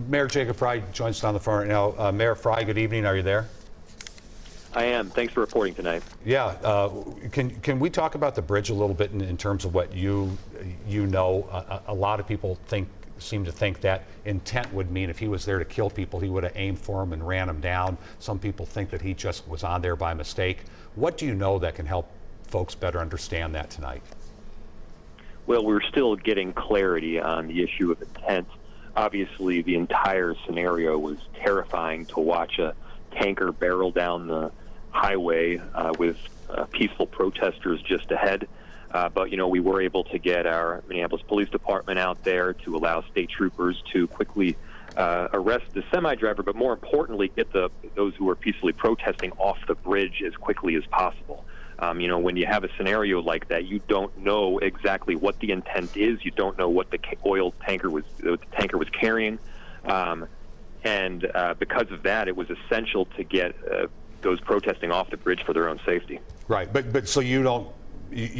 Mayor Jacob Frey joins us on the phone right now. Mayor Frey, good evening. Are you there? I am. Thanks for reporting tonight. Yeah. Can we talk about the bridge a little bit in terms of what you know? A lot of people seem to think that intent would mean if he was there to kill people, he would have aimed for them and ran them down. Some people think that he just was on there by mistake. What do you know that can help folks better understand that tonight? Well, we're still getting clarity on the issue of intent. Obviously, the entire scenario was terrifying to watch a tanker barrel down the highway with peaceful protesters just ahead. But, we were able to get our Minneapolis Police Department out there to allow state troopers to quickly arrest the semi-driver, but more importantly, get those who were peacefully protesting off the bridge as quickly as possible. When you have a scenario like that, you don't know exactly what the intent is. You don't know what the tanker was carrying. And because of that, it was essential to get those protesting off the bridge for their own safety. Right, but so you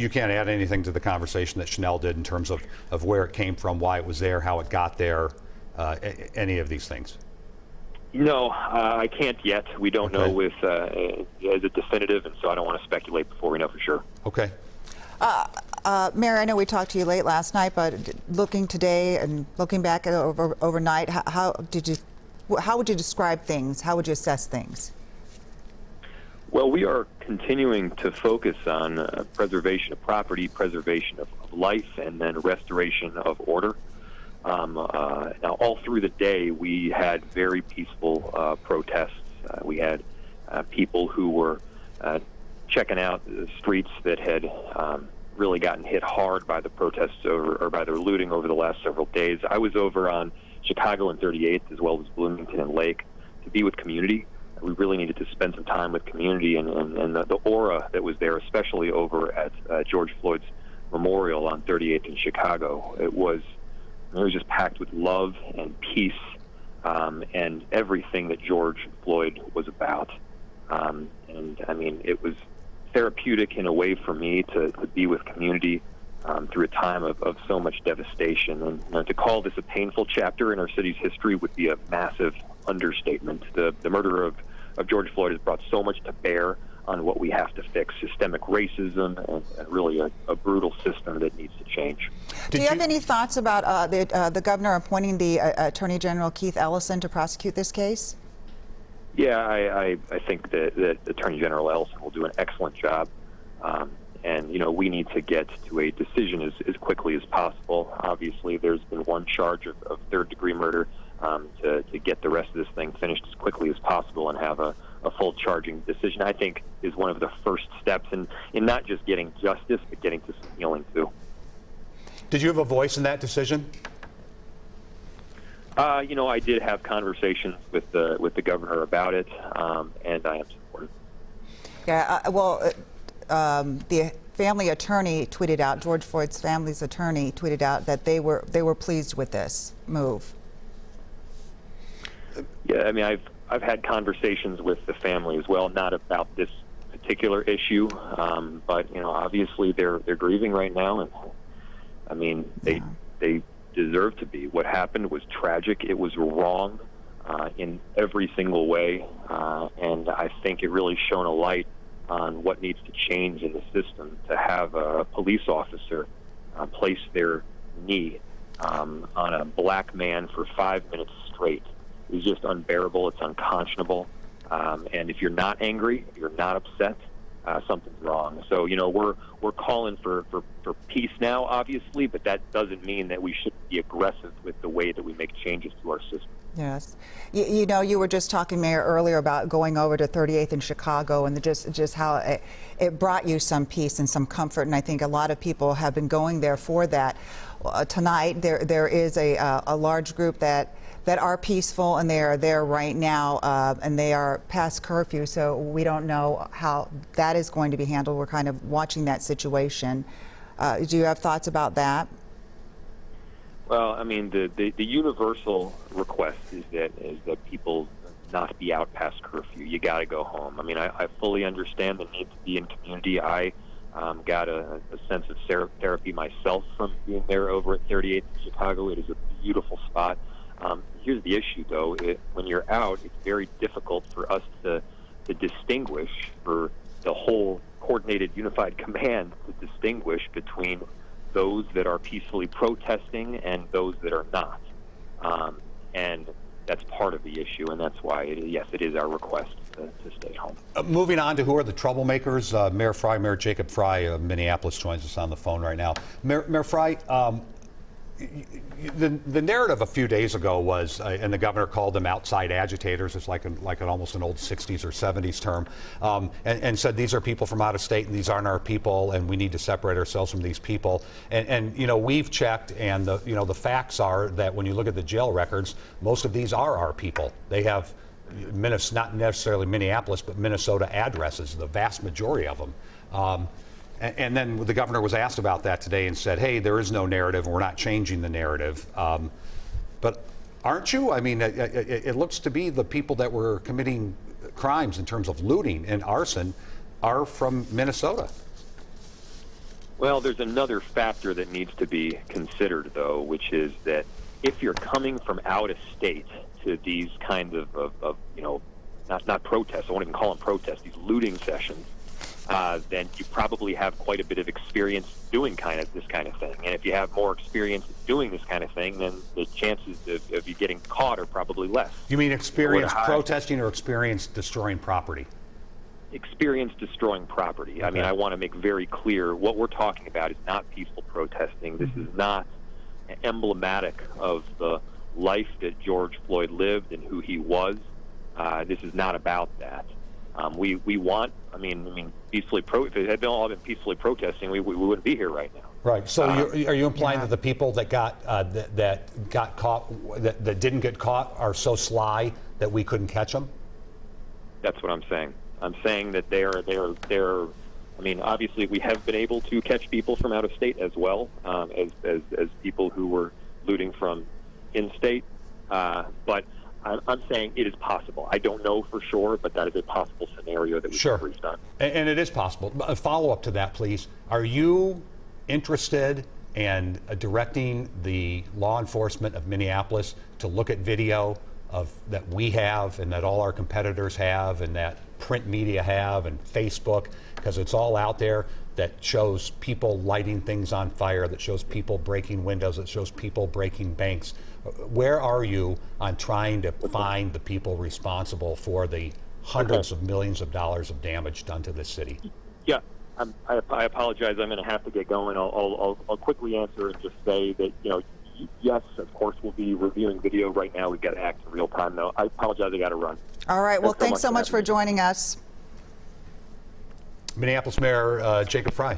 can't add anything to the conversation that Chanel did in terms of where it came from, why it was there, how it got there, any of these things? No, I can't yet. We don't know as a definitive, and so I don't want to speculate before we know for sure. Okay. Mayor, I know we talked to you late last night, but looking today and looking back at overnight, how would you describe things? How would you assess things? Well, we are continuing to focus on preservation of property, preservation of life, and then restoration of order. Now, all through the day, we had very peaceful protests. We had people who were checking out the streets that had really gotten hit hard by the protests or by the looting over the last several days. I was over on Chicago and 38th, as well as Bloomington and Lake, to be with community. We really needed to spend some time with community and the aura that was there, especially over at George Floyd's memorial on 38th in Chicago. It was just packed with love and peace and everything that George Floyd was about. It was therapeutic in a way for me to be with community through a time of so much devastation. And to call this a painful chapter in our city's history would be a massive understatement. The murder of George Floyd has brought so much to bear on what we have to fix: systemic racism and really a brutal system that needs to change. Do you have any thoughts about the governor appointing the Attorney General Keith Ellison to prosecute this case? Yeah, I think that Attorney General Ellison will do an excellent job. And we need to get to a decision as quickly as possible. Obviously, there's been one charge of third-degree murder. To get the rest of this thing finished as quickly as possible and have a full charging decision, I think, is one of the first steps in not just getting justice, but getting to some healing, too. Did you have a voice in that decision? I did have conversations with the governor about it, and I am supportive. Yeah, the family attorney tweeted out, George Floyd's family's attorney tweeted out that they were pleased with this move. Yeah, I've had conversations with the family as well, not about this particular issue, but obviously they're grieving right now, and they deserve to be. What happened was tragic. It was wrong in every single way, and I think it really shone a light on what needs to change in the system to have a police officer place their knee on a black man for 5 minutes straight. Is just unbearable. It's unconscionable. And if you're not angry, if you're not upset, something's wrong. So, we're calling for peace now, obviously, but that doesn't mean that we should be aggressive with the way that we make changes to our system. Yes. You were just talking, Mayor, earlier about going over to 38th in Chicago and just how it brought you some peace and some comfort, and I think a lot of people have been going there for that. Tonight, there is a large group that are peaceful, and they are there right now, and they are past curfew, so we don't know how that is going to be handled. We're kind of watching that situation. Do you have thoughts about that? Well, the universal request is that people not be out past curfew. You got to go home. I fully understand the need to be in community. I got a sense of therapy myself from being there over at 38th in Chicago. It is a beautiful spot. here's the issue, though. When you're out, it's very difficult for us to distinguish, for the whole coordinated unified command to distinguish between those that are peacefully protesting and those that are not. And that's part of the issue, and that's why, yes, it is our request to stay home. Moving on to who are the troublemakers, Mayor Frey, Mayor Jacob Frey of Minneapolis joins us on the phone right now. Mayor Frey, the narrative a few days ago was, and the governor called them outside agitators. It's like almost an old 60s or 70s term, and said these are people from out of state and these aren't our people, and we need to separate ourselves from these people. And you know, we've checked, and the facts are that when you look at the jail records, most of these are our people. They have not necessarily Minneapolis, but Minnesota addresses, the vast majority of them. And then the governor was asked about that today and said, hey, there is no narrative, and we're not changing the narrative. But aren't you? I mean, it looks to be the people that were committing crimes in terms of looting and arson are from Minnesota. Well, there's another factor that needs to be considered, though, which is that if you're coming from out of state to these kinds of not protests, I won't even call them protests, these looting sessions, then you probably have quite a bit of experience doing this kind of thing. And if you have more experience doing this kind of thing, then the chances of you getting caught are probably less. You mean experience protesting or experience destroying property? Experience destroying property. Okay. I mean, I want to make very clear what we're talking about is not peaceful protesting. This is not emblematic of the life that George Floyd lived and who he was. This is not about that. We want, I mean, peacefully if it had all been peacefully protesting, we wouldn't be here right now. Right. So are you implying that the people that got caught, that didn't get caught, are so sly that we couldn't catch them? That's what I'm saying. I'm saying that they're. I mean, obviously, we have been able to catch people from out of state as well as people who were looting from in-state, but. I'm saying it is possible. I don't know for sure, but that is a possible scenario that we can brief on. And it is possible. A follow-up to that, please. Are you interested in directing the law enforcement of Minneapolis to look at video that we have and that all our competitors have and that print media have and Facebook, because it's all out there, that shows people lighting things on fire, that shows people breaking windows, that shows people breaking banks? Where are you on trying to find the people responsible for the hundreds of millions of dollars of damage done to this city? Yeah, I apologize. I'm going to have to get going. I'll quickly answer and just say that, yes, of course, we'll be reviewing video right now. We've got to act in real time, though. I apologize. I got to run. All right. Well, thanks so much for joining us. Minneapolis Mayor Jacob Frey.